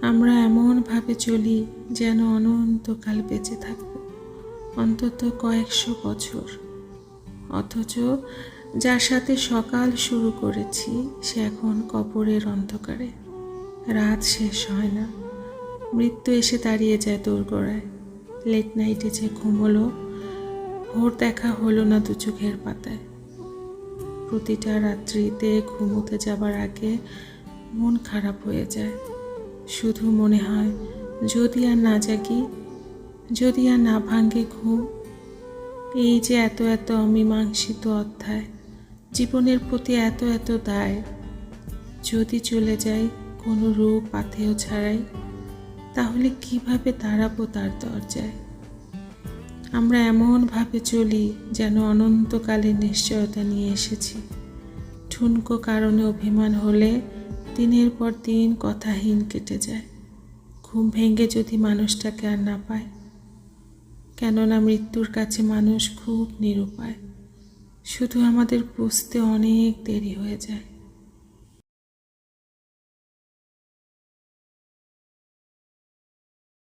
আমরা এমনভাবে চলি যেন অনন্তকাল বেঁচে থাকব, অন্তত কয়েকশো বছর। অথচ যার সাথে সকাল শুরু করেছি সে এখন কবরের অন্ধকারে। রাত শেষ হয় না, মৃত্যু এসে দাঁড়িয়ে যায় দোরগোড়ায়। লেট নাইটে যে ঘুমোলো, ভোর দেখা হলো না দু চোখের পাতায়। প্রতিটা রাত্রিতে ঘুমোতে যাবার আগে মন খারাপ হয়ে যায়। শুধু মনে হয় যদি আর না জাগি, যদি আর না ভাঙে ঘুম। এই যে এত এত অমীমাংসিত অধ্যায়, জীবনের প্রতি এত এত দায়, যদি চলে যাই কোনো রূপ পাথেয় ছাড়াই, তাহলে কিভাবে দাঁড়াবো তার দরজায়? আমরা এমনভাবে চলি যেন অনন্তকালের নিশ্চয়তা নিয়ে এসেছি। ঠুনকো কারণে অভিমান হলে দিনের পর দিন কথাহীন কেটে যায়। ঘুম ভেঙে যদি মানুষটাকে আর না পায়, কেননা মৃত্যুর কাছে মানুষ খুব নিরুপায়। শুধু আমাদের বুঝতে অনেক দেরি হয়ে যায়।